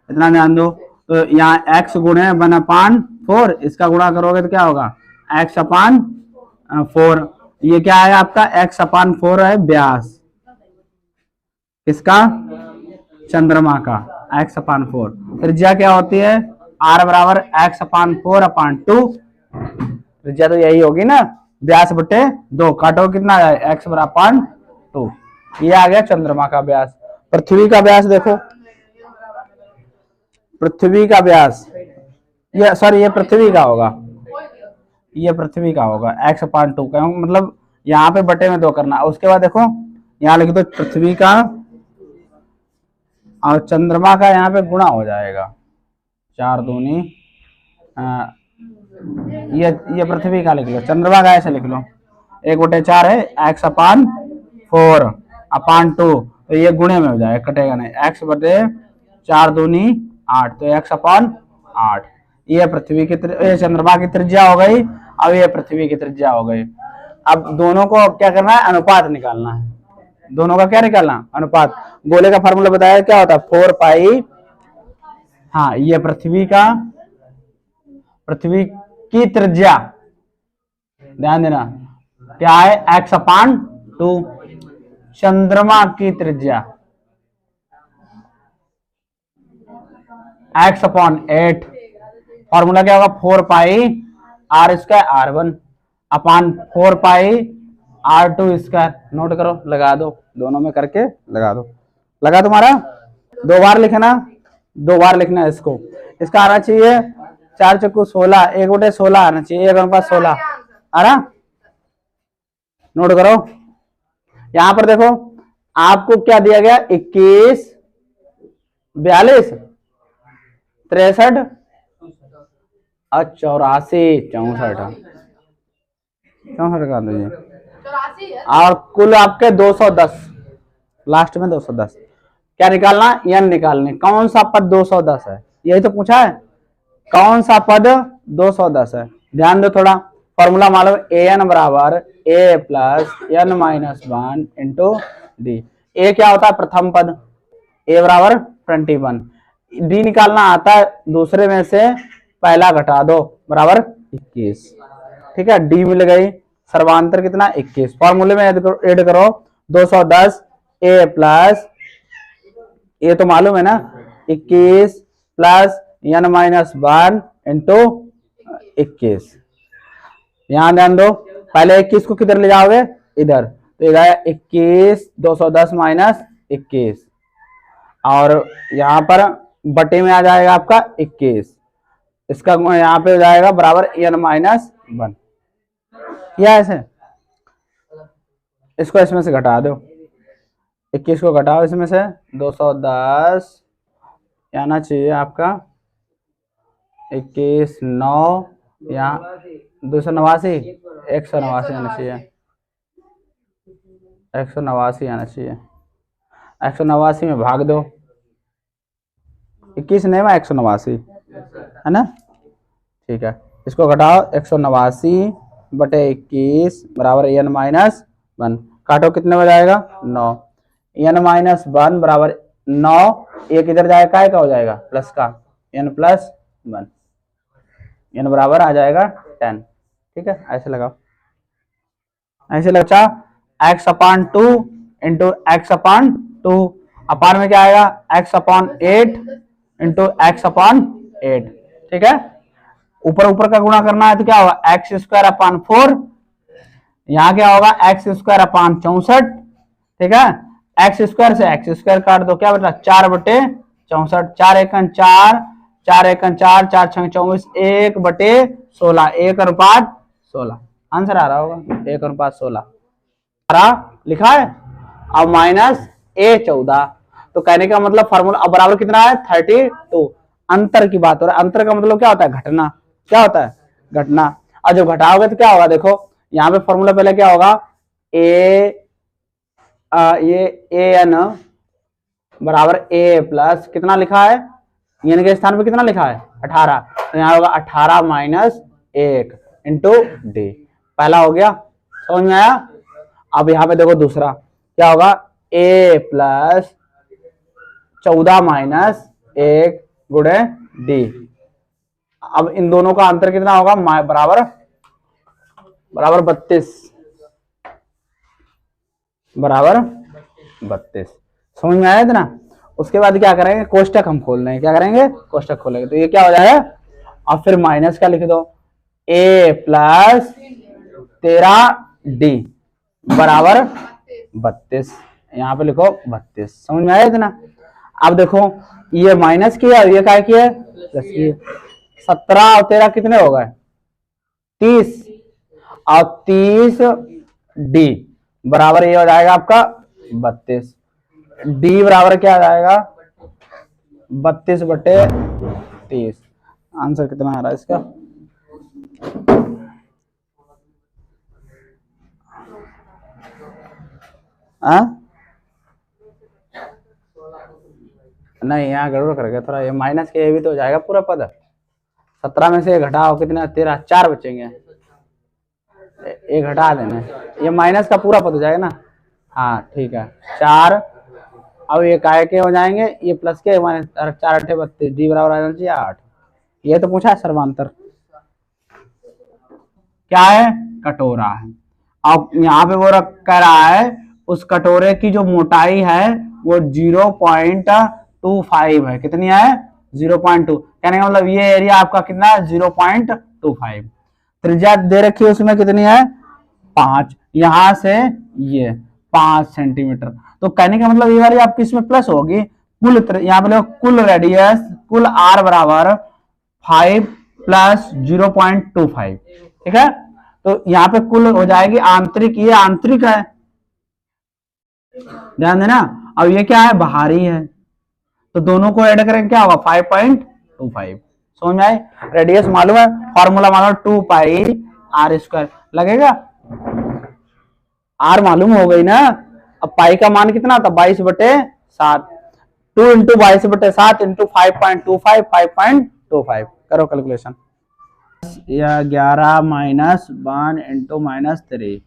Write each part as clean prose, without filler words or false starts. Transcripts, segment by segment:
इतना ध्यान दो। तो यहाँ x गुणे 1/4, इसका गुणा करोगे तो क्या होगा x/4। ये क्या है आपका x/4 है व्यास, किसका, चंद्रमा का, x/4। त्रिज्या क्या होती है r बराबर x/4/2। त्रिज्या तो यही होगी ना, व्यास बटे 2, काटो कितना है x/2। ये आ गया चंद्रमा का व्यास। पृथ्वी का व्यास देखो, पृथ्वी का व्यास, ये सॉरी ये पृथ्वी का होगा, ये पृथ्वी का होगा x/2 का, मतलब यहाँ पे बटे में 2 करना। उसके बाद देखो यहाँ लिख दो पृथ्वी का और चंद्रमा का, यहाँ पे गुणा हो जाएगा 4 दूनी, ये पृथ्वी का लिख लो, चंद्रमा का ऐसे लिख लो 1/4 है x/4/2। तो ये गुणे में हो जाएगा, कटेगा नहीं, x/4 दूनी 8, तो x/8। ये पृथ्वी की ये चंद्रमा की त्रिज्या हो गई। अब ये पृथ्वी की त्रिज्या हो गई। अब दोनों को क्या करना है, अनुपात निकालना है। दोनों का क्या निकालना, अनुपात। गोले का फार्मूला बताया क्या होता है 4 पाई, हाँ ये पृथ्वी की त्रिज्या, ध्यान देना क्या है x/2, चंद्रमा की त्रिज्या x/8। फॉर्मूला क्या होगा 4 पाई r² r1 अपान 4 पाई r2²। नोट करो, लगा दो, दोनों में करके लगा दो, लगा तुम्हारा। 2 बार लिखना, 2 बार लिखना है इसको। इसका आना चाहिए 4 चक्कू 16, 1/16 आना चाहिए, 1/16 आ रहा। नोट करो, यहां पर देखो आपको क्या दिया गया 21, 42, 63 और 84, 64 कर दीजिए, और कुल आपके 210, लास्ट में 210। क्या निकालना, n निकालने। कौन सा पद 210 है, यही तो पूछा है, कौन सा पद 210 है। ध्यान दो थोड़ा, फॉर्मूला मालूम an बराबर a plus n minus 1 into d. A क्या होता है प्रथम पद, a बराबर 21, डी निकालना आता है दूसरे में से पहला घटा दो बराबर 21, ठीक है। डी मिल गई, सर्वांतर कितना 21, फॉर्मूले में ऐड करो 210 a प्लस, ये तो मालूम है ना 21 प्लस n माइनस 1 इंटू 21। यहां ध्यान दो, पहले 21 को किधर ले जाओगे, इधर, तो इधर 21 210 माइनस 21, और यहाँ पर बटे में आ जाएगा आपका 21, इसका यहाँ पे हो जाएगा बराबर n माइनस 1। या ऐसे इसको इसमें से घटा दो, 21 को घटाओ इसमें से, 210 आना चाहिए आपका 21 9, यहाँ 289, 189 आना चाहिए, 189 आना चाहिए। 189 में भाग दो, 21 नहीं में 189 है ना, ठीक है। इसको घटाओ 189 बटे 21 बराबर n माइनस 1, काटो कितने में जाएगा 9, n माइनस 1 बराबर 9, एक इधर जाएगा काय का हो जाएगा प्लस का, n प्लस 1, n बराबर आ जाएगा 10, ठीक है। ऐसे लगाओ, ऐसे लगा x/2 इंटू x/2, अपान में क्या आएगा x/8 इंटू x/8, ठीक है। ऊपर ऊपर का गुणा करना है तो क्या होगा x²/4, यहाँ क्या होगा x²/64, ठीक है। x² से x² काट दो, क्या बचा 4/64, 4 एकन 4, 4 एकन 4, 4 छंग 24, 1/16, 1:16, आंसर आ रहा होगा 1:16 आ रहा, लिखा है। अब माइनस a14, तो कहने का मतलब फॉर्मूला अब बराबर कितना है 32। अंतर की बात हो रहा है, अंतर का मतलब क्या होता है घटना, क्या होता है घटना। और जब घटाओगे तो क्या होगा, देखो यहाँ पे फॉर्मूला पहले क्या होगा ये an बराबर a प्लस कितना लिखा है, n के स्थान पे कितना लिखा है 18, तो यहाँ होगा 18 माइनस 1 इंटू डी, पहला हो गया, समझ में आया। अब यहाँ पे देखो दूसरा क्या होगा a प्लस 14 माइनस 1 गुणे डी। अब इन दोनों का अंतर कितना होगा, बराबर बराबर 32, बराबर 32। समझ में आया इतना। उसके बाद क्या करेंगे, कोष्टक हम खोल लेंगे। क्या करेंगे, कोष्टक खोलेंगे। तो ये क्या हो जाएगा, अब फिर माइनस का लिख दो, a प्लस 13d बराबर 32। यहाँ पे लिखो 32। समझ में आया इतना। अब देखो ये माइनस किया और ये क्या किया, प्लस किया। 17 और 13 कितने हो गए, 30, और 30d बराबर ये हो जाएगा आपका 32। डी बराबर क्या आ जाएगा, 32/30। आंसर कितना आ रहा है इसका, नहीं यहाँ गड़बड़ कर गया थोड़ा, ये माइनस के ये भी तो हो जाएगा पूरा पद। 17 में से घटाओ कितना, 13, 4 बचेंगे, एक घटा देना, ये माइनस का पूरा पद हो जाएगा ना। हाँ ठीक है, 4। अब ये काय के हो जाएंगे, ये प्लस के माइनस 4 8 32, डी बराबर आ जाना चाहिए 8। ये तो पूछा है सर्वांतर, क्या है, कटोरा है। अब यहाँ पे वो कह रहा है उस कटोरे की जो मोटाई है वो 0.25 है। कितनी है, 0.2। कहने का मतलब ये एरिया आपका कितना है, 0.25। त्रिज्या दे रखी है उसमें कितनी है, 5, यहां से ये 5 सेंटीमीटर। तो कहने का मतलब ये वाली आपकी इसमें प्लस होगी। कुल यहाँ पे कुल रेडियस, कुल आर बराबर 5 प्लस 0.25। ठीक है, तो यहाँ पे कुल हो जाएगी आंतरिक, ये आंतरिक है, ध्यान देना। अब ये क्या है, बाहरी है, तो दोनों को ऐड करेंगे क्या होगा, 5.25। समझ में आए। रेडियस मालूम है, फॉर्मूला मालूम, 2 पाई आर स्क्वायर लगेगा। आर मालूम हो गई ना। अब पाई का मान कितना था, 22/7। 2 इंटू 22/7 इंटू 5.25, 5.25 करो कैलकुलेशन। या 11 माइनस 1 इंटू -3,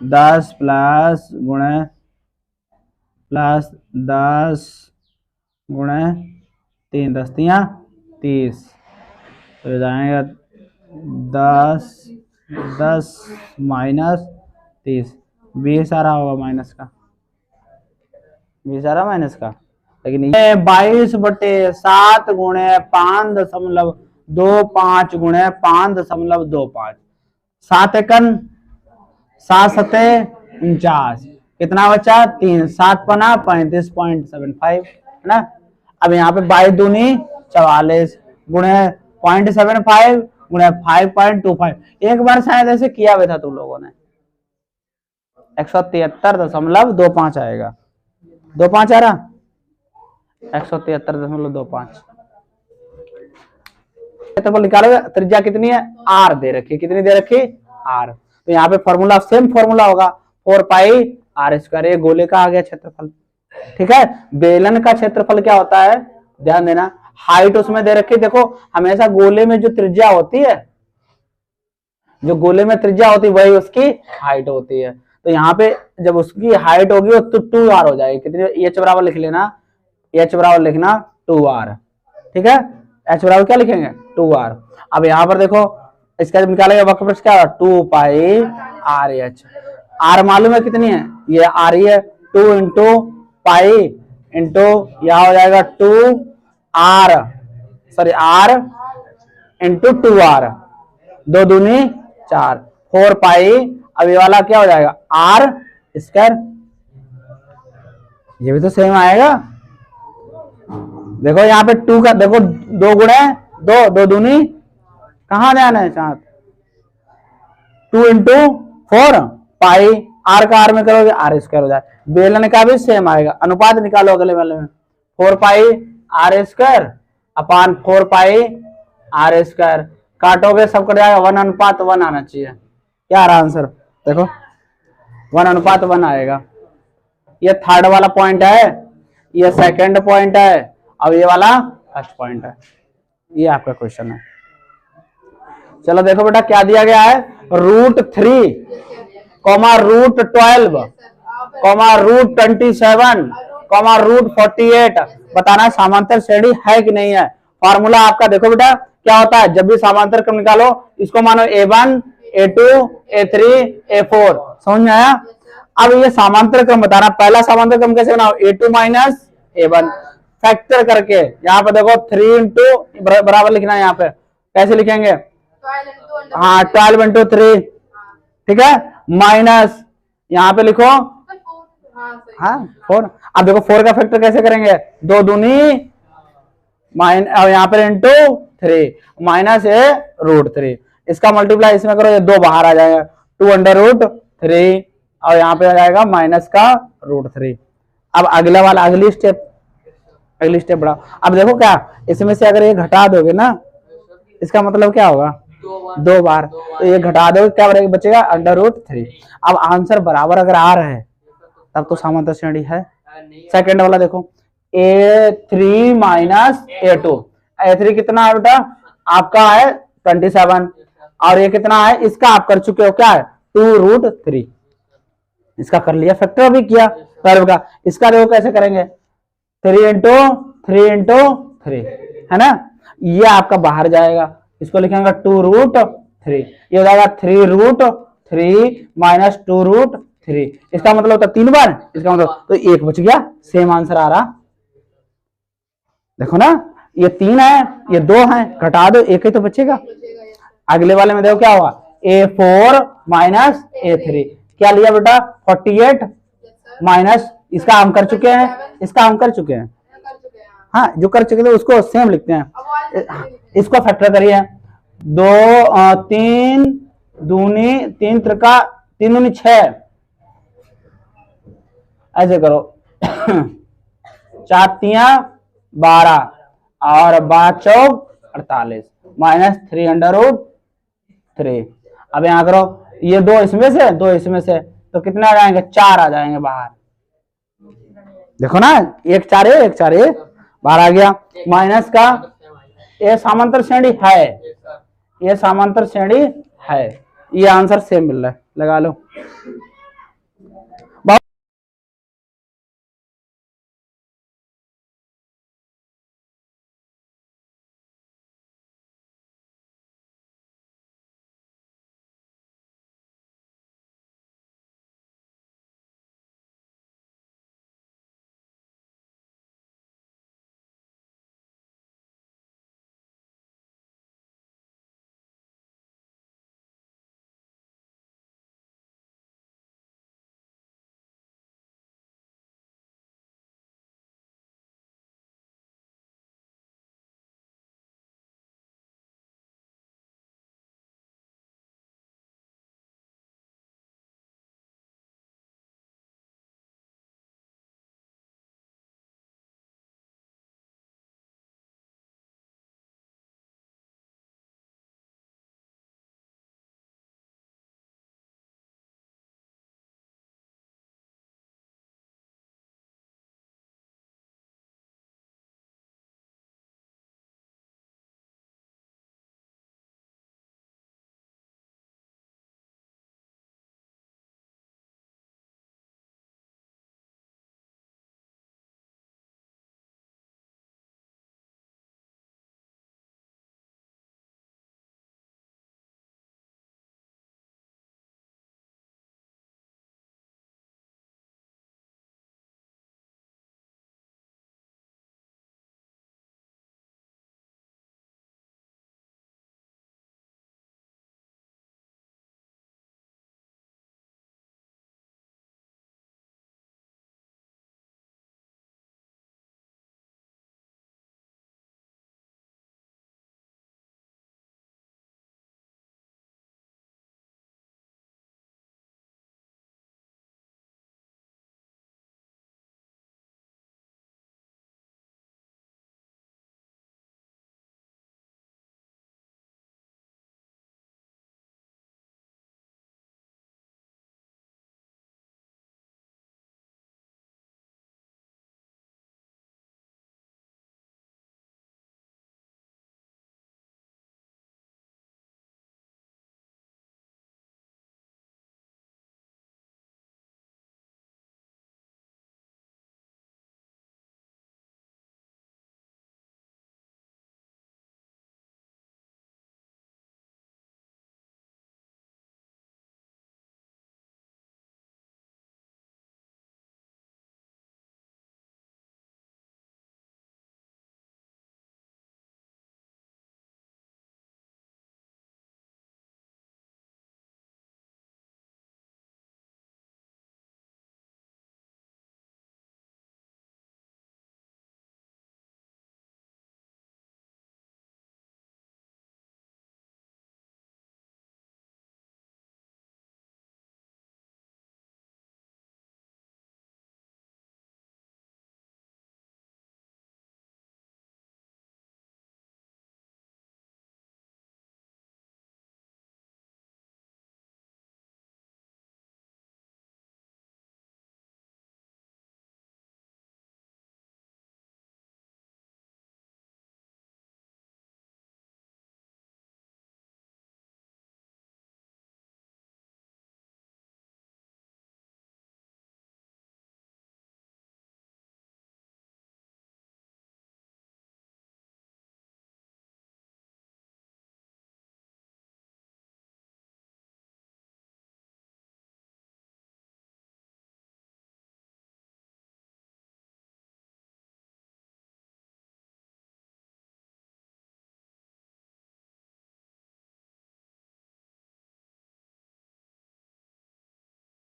10 प्लस गुणे प्लस 10 गुणे 3, 10 3 30, तो जाएगा 10 माइनस 30, 20 आ रहा होगा माइनस का, 20 आ रहा माइनस का। लेकिन ये 22/7 गुणे 5.25 गुणे 5.25, 7 एकन 7 सते 49, कितना बचा 3, 7 पना 35.75 है ना। अब यहाँ पे 22 दूनी 44 गुणे 0.75 गुणे 5.25। एक बार शायद ऐसे किया हुआ था तुम लोगों ने, 173.25 आएगा, 25 आ रहा, 173.25। तो निकालोगे, त्रिज्या कितनी है, आर दे रखी, कितनी दे रखी, आर। तो यहाँ पे फॉर्मूला सेम फॉर्मूला होगा, 4 पाई आर स्क्वायर। ये गोले का आ गया क्षेत्रफल। ठीक है, बेलन का क्षेत्रफल क्या होता है, ध्यान देना। हाइट उसमें दे रखी, देखो हमेशा गोले में जो त्रिज्या होती है, जो गोले में त्रिज्या होती है वही उसकी हाइट होती है। तो यहाँ पे जब उसकी हाइट होगी तो 2r हो जाएगी। कितनी, एच बराबर लिख लेना, एच बराबर लिखना 2r। ठीक है, एच बराबर क्या लिखेंगे, 2r। अब यहाँ पर देखो इसका जब निकालेंगे वक्रपृष्ठ क्या, 2 पाई आर एच। आर मालूम है कितनी है, ये आर ही है, 2 इंटू पाई इंटू यह हो जाएगा 2r, sorry r into 2r, 2 दूनी 4, 4 पाई। अब ये वाला क्या हो जाएगा, आर स्क्वायर। ये भी तो सेम आएगा। देखो यहाँ पे 2 का देखो, 2 गुणे 2, 2 दूनी कहाँ ध्यान है चाँद, 2 इंटू 4 पाई, आर का आर में करोगे आर स्क्वायर हो जाए। बेलन का भी सेम आएगा, अनुपात निकालो अगले वाले में, 4 pi r square upon 4 pi r square. काटोगे सब कट जाएगा, 1:1 आना चाहिए। क्या आ रहा आंसर, देखो 1:1 आएगा। ये थर्ड वाला पॉइंट है, ये सेकंड पॉइंट है, अब ये वाला फर्स्ट पॉइंट है। ये आपका क्वेश्चन है। चलो देखो बेटा क्या दिया गया है, √3, √12, √27, √48 बताना समांतर श्रेणी है कि नहीं है। फॉर्मूला आपका देखो बेटा क्या होता है, जब भी समांतर क्रम निकालो इसको मानो A1 A2 A3 A4, समझ में आया। अब ये समांतर क्रम बताना, पहला समांतर क्रम कैसे बनाओ, A2 माइनस A1 फैक्टर करके, यहाँ पे देखो 3 इंटू बराबर लिखना है, यहाँ पे कैसे लिखेंगे, हाँ 12 इंटू 3, ठीक है, माइनस यहाँ पे लिखो हाँ 4। अब देखो 4 का फैक्टर कैसे करेंगे, 2 दूनी यहाँ पर इंटू 3 माइनस √3, इसका मल्टीप्लाई इसमें करो, ये 2 बाहर आ जाएगा, 2 अंडर रूट 3 और यहाँ पे आ जाएगा माइनस का √3। अब अगला वाला अगली स्टेप बढ़ाओ। अब देखो क्या, इसमें से अगर ये घटा दोगे ना, इसका मतलब क्या होगा, 2 बार, तो ये घटा दोगे क्या बचेगा, √3। अब आंसर बराबर अगर आ रहा है तब तो समांतर श्रेणी है। सेकंड वाला देखो, A3 माइनस A2, A3 कितना है बेटा आपका है 27, और ये कितना है इसका आप कर चुके हो क्या है 2√3, इसका कर लिया, फैक्टर भी किया कर्व का। इसका देखो कैसे करेंगे, 3 इंटू 3 है ना, ये आपका बाहर जाएगा, इसको लिखेंगे 2√3, ये हो जाएगा 3√3 माइनस 2√3, इसका मतलब होता है 3 बार, इसका मतलब तो 1 बच गया, सेम आंसर आ रहा। देखो ना, ये 3 है ये 2 है, घटा दो 1 ही तो बचेगा। अगले वाले में देखो क्या हुआ, A4 माइनस A3, क्या लिया बेटा 48 माइनस, इसका हम कर चुके हैं, इसका हम कर चुके हैं, हाँ जो कर चुके थे उसको सेम लिखते हैं, इसको फैक्टर करिए, 2 3 दूनी 3 त्रिका 3 दूनी 6, ऐसे करो 4 तिया 12 और 12 चौक 48 माइनस 3√3। अब यहाँ करो, ये 2 इसमें से 2 इसमें से, तो कितने आ जाएंगे 4 आ जाएंगे बाहर, देखो ना 1 4 1 4 1 बाहर आ गया, माइनस का ये समांतर श्रेणी है, ये समांतर श्रेणी है, ये आंसर सेम मिल रहा है, लगा लो।